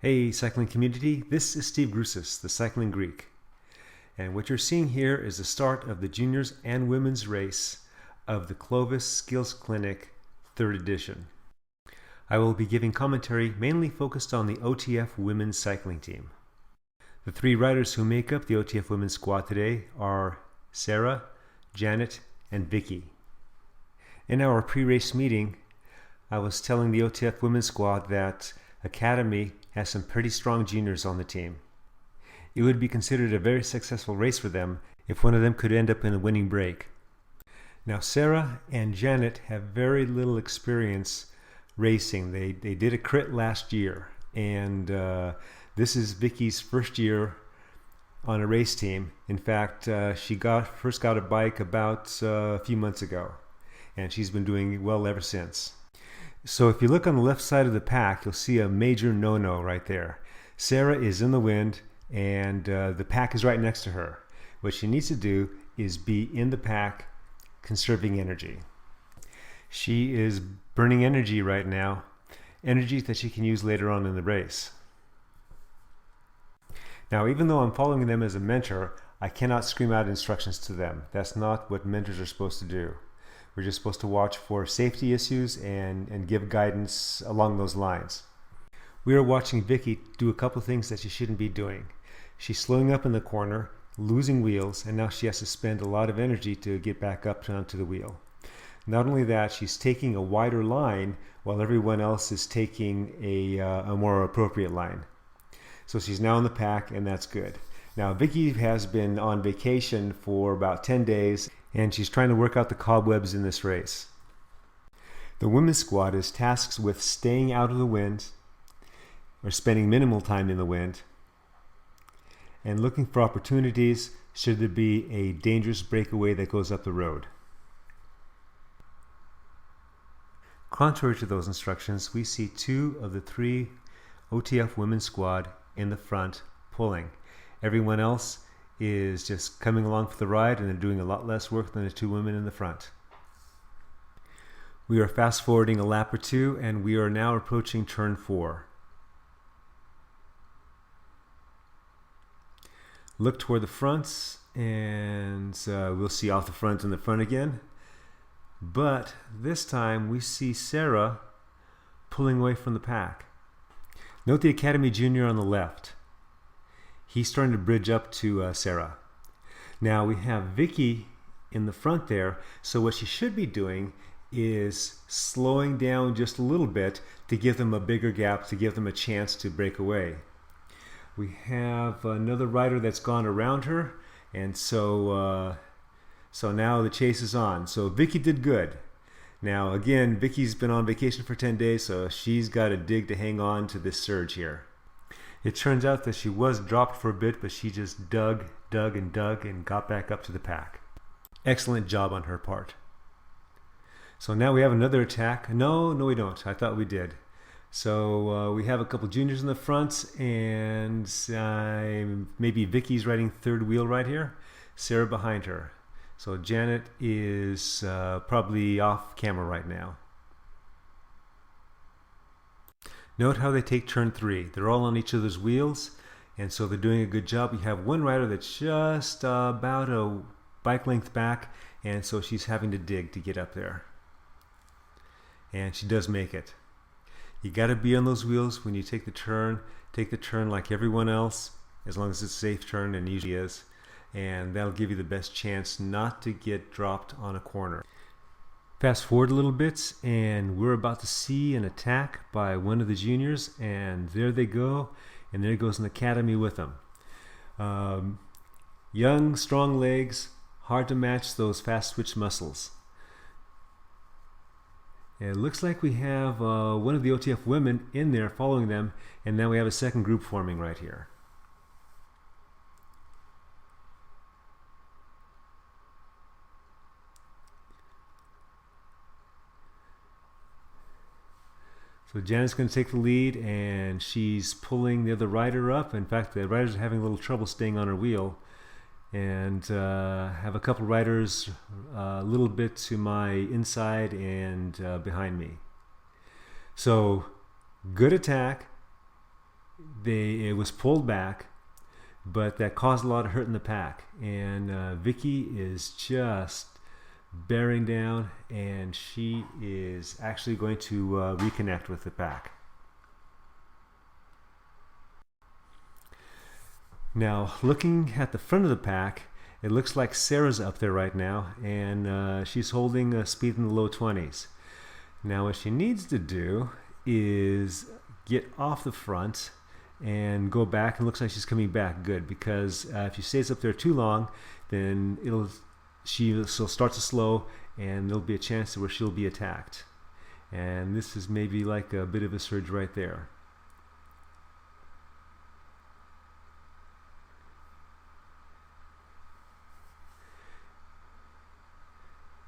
Hey cycling community, this is Steve Grusis, the Cycling Greek. And what you're seeing here is the start of the juniors and women's race of the Clovis Skills Clinic 3rd edition. I will be giving commentary mainly focused on the OTF women's cycling team. The 3 riders who make up the OTF women's squad today are Sarah, Janet, and Vicky. In our pre-race meeting, I was telling the OTF women's squad that Academy has some pretty strong juniors on the team. It would be considered a very successful race for them if one of them could end up in a winning break. Now Sarah and Janet have very little experience racing. They did a crit last year, and this is Vicky's first year on a race team. In fact, she first got a bike about a few months ago, and she's been doing well ever since. So if you look on the left side of the pack, you'll see a major no-no right there. Sarah is in the wind, and the pack is right next to her. What she needs to do is be in the pack, conserving energy. She is burning energy right now, energy that she can use later on in the race. Now, even though I'm following them as a mentor, I cannot scream out instructions to them. That's not what mentors are supposed to do. We're just supposed to watch for safety issues and give guidance along those lines. We are watching Vicky do a couple of things that she shouldn't be doing. She's slowing up in the corner, losing wheels, and now she has to spend a lot of energy to get back up onto the wheel. Not only that, she's taking a wider line while everyone else is taking a more appropriate line. So she's now in the pack, and that's good. Now Vicky has been on vacation for about 10 days, and she's trying to work out the cobwebs in this race. The women's squad is tasked with staying out of the wind, or spending minimal time in the wind, and looking for opportunities should there be a dangerous breakaway that goes up the road. Contrary to those instructions, we see 2 of the 3 OTF women's squad in the front pulling. Everyone else is just coming along for the ride, and they're doing a lot less work than the 2 women in the front. We are fast forwarding a lap or 2, and we are now approaching turn 4. Look toward the fronts, and we'll see off the front and the front again. But this time we see Sarah pulling away from the pack. Note the Academy Junior on the left. He's starting to bridge up to Sarah. Now we have Vicky in the front there, so what she should be doing is slowing down just a little bit to give them a bigger gap, to give them a chance to break away. We have another rider that's gone around her, and so now the chase is on. So Vicky did good. Now again, Vicky's been on vacation for 10 days, so she's got to dig to hang on to this surge here. It turns out that she was dropped for a bit, but she just dug and got back up to the pack. Excellent job on her part. So now we have another attack. No, we don't. I thought we did. So we have a couple juniors in the front, and maybe Vicky's riding 3rd wheel right here. Sarah behind her. So Janet is probably off camera right now. Note how they take turn 3. They're all on each other's wheels, and so they're doing a good job. We have one rider that's just about a bike length back, and so she's having to dig to get up there. And she does make it. You got to be on those wheels when you take the turn. Take the turn like everyone else, as long as it's a safe turn, and usually is. And that'll give you the best chance not to get dropped on a corner. Fast forward a little bit, and we're about to see an attack by one of the juniors, and there they go, and there goes an Academy with them. Young, strong legs, hard to match those fast twitch muscles. It looks like we have one of the OTF women in there following them, and now we have a second group forming right here. So Janet's going to take the lead, and she's pulling the other rider up. In fact, the riders are having a little trouble staying on her wheel, and have a couple riders a little bit to my inside and behind me. So good attack. it was pulled back, but that caused a lot of hurt in the pack. And Vicky is just bearing down, and she is actually going to reconnect with the pack. Now, looking at the front of the pack, it looks like Sarah's up there right now, and she's holding a speed in the low 20s. Now, what she needs to do is get off the front and go back, and it looks like she's coming back good, because if she stays up there too long, then she'll start to slow, and there'll be a chance where she'll be attacked. And this is maybe like a bit of a surge right there.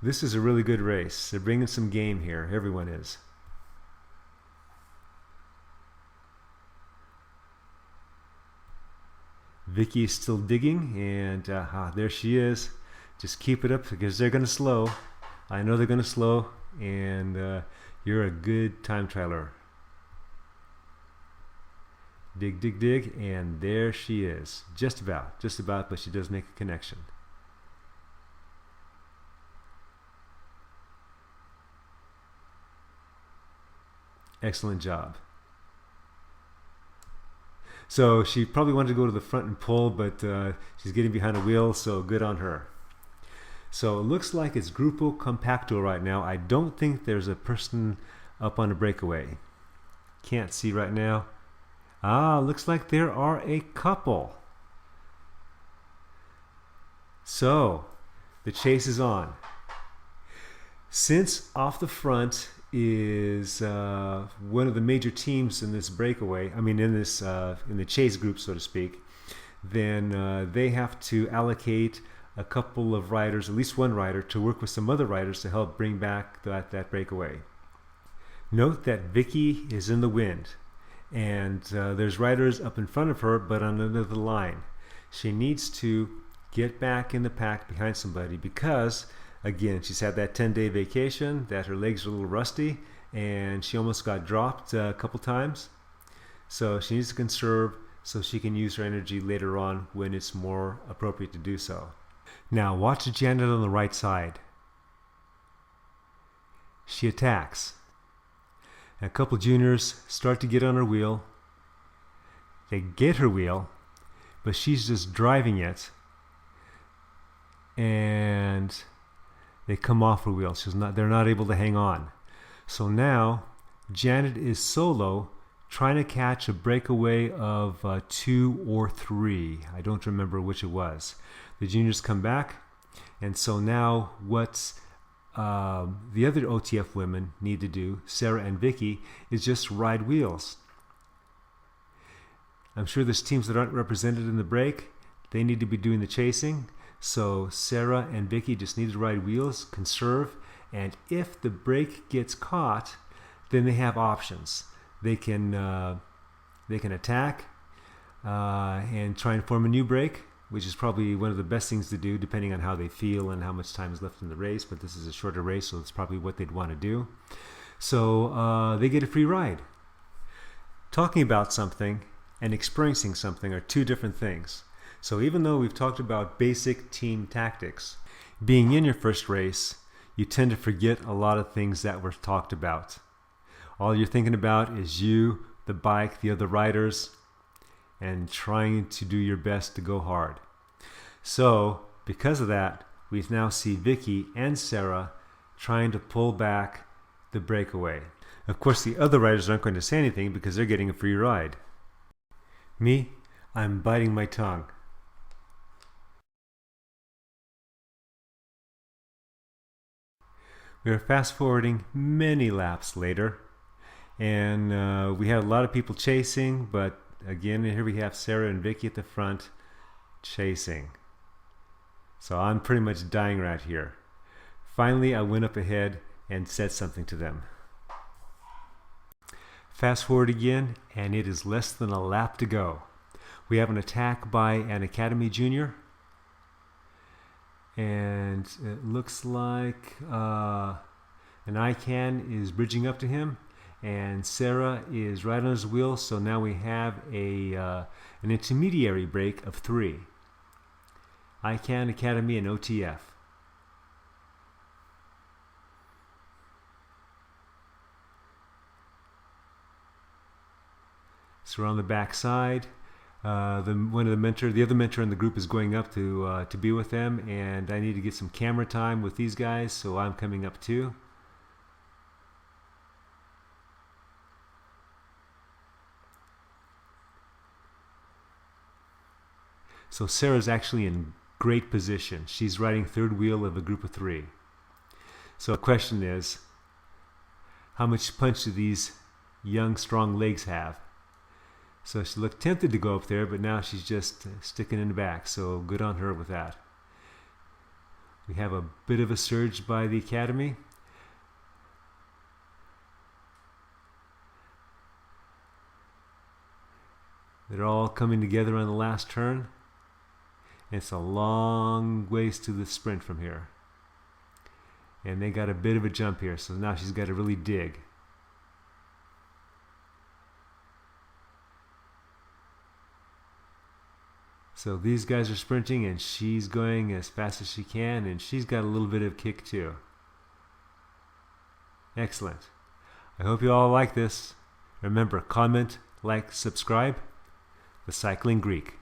This is a really good race. They're bringing some game here. Everyone is. Vicky is still digging, and there she is. Just keep it up, because they're going to slow. I know they're going to slow, and you're a good time trialer. Dig, dig, dig, and there she is. Just about, but she does make a connection. Excellent job. So she probably wanted to go to the front and pull, but she's getting behind a wheel, so good on her. So it looks like it's Grupo Compacto right now. I don't think there's a person up on a breakaway. Can't see right now. Looks like there are a couple. So the chase is on. Since off the front is one of the major teams in this breakaway, in the chase group, so to speak, then they have to allocate a couple of riders, at least one rider, to work with some other riders to help bring back that breakaway. Note that Vicky is in the wind, and there's riders up in front of her, but on another line. She needs to get back in the pack behind somebody, because again, she's had that 10-day vacation, that her legs are a little rusty, and she almost got dropped a couple times. So she needs to conserve so she can use her energy later on when it's more appropriate to do so. Now watch Janet on the right side. She attacks. A couple juniors start to get on her wheel. They get her wheel, but she's just driving it, and they come off her wheel. They're not able to hang on. So now Janet is solo, trying to catch a breakaway of 2 or 3. I don't remember which it was. The juniors come back, and so now what the other OTF women need to do, Sarah and Vicky, is just ride wheels. I'm sure there's teams that aren't represented in the break. They need to be doing the chasing. So Sarah and Vicky just need to ride wheels, conserve, and if the break gets caught, then they have options. They can attack and try and form a new break, which is probably one of the best things to do depending on how they feel and how much time is left in the race, but this is a shorter race, so it's probably what they'd want to do. So they get a free ride. Talking about something and experiencing something are two different things. So even though we've talked about basic team tactics, being in your first race, you tend to forget a lot of things that were talked about. All you're thinking about is you, the bike, the other riders, and trying to do your best to go hard. So because of that, we now see Vicky and Sarah trying to pull back the breakaway. Of course, the other riders aren't going to say anything because they're getting a free ride. Me, I'm biting my tongue. We are fast forwarding many laps later, and we had a lot of people chasing, but again, here we have Sarah and Vicky at the front chasing. So I'm pretty much dying right here. Finally, I went up ahead and said something to them. Fast forward again, and it is less than a lap to go. We have an attack by an Academy Junior, and it looks like an ICANN is bridging up to him, and Sarah is right on his wheel, so now we have an intermediary break of 3. ICANN, Academy, and OTF. So we're on the back side. The other mentor in the group is going up to be with them, and I need to get some camera time with these guys, so I'm coming up too. So Sarah's actually in great position. She's riding third wheel of a group of 3. So the question is, how much punch do these young, strong legs have? So she looked tempted to go up there, but now she's just sticking in the back. So good on her with that. We have a bit of a surge by the Academy. They're all coming together on the last turn. It's a long ways to the sprint from here. And they got a bit of a jump here, so now she's got to really dig. So these guys are sprinting, and she's going as fast as she can, and she's got a little bit of kick too. Excellent. I hope you all like this. Remember, comment, like, subscribe. The Cycling Greek.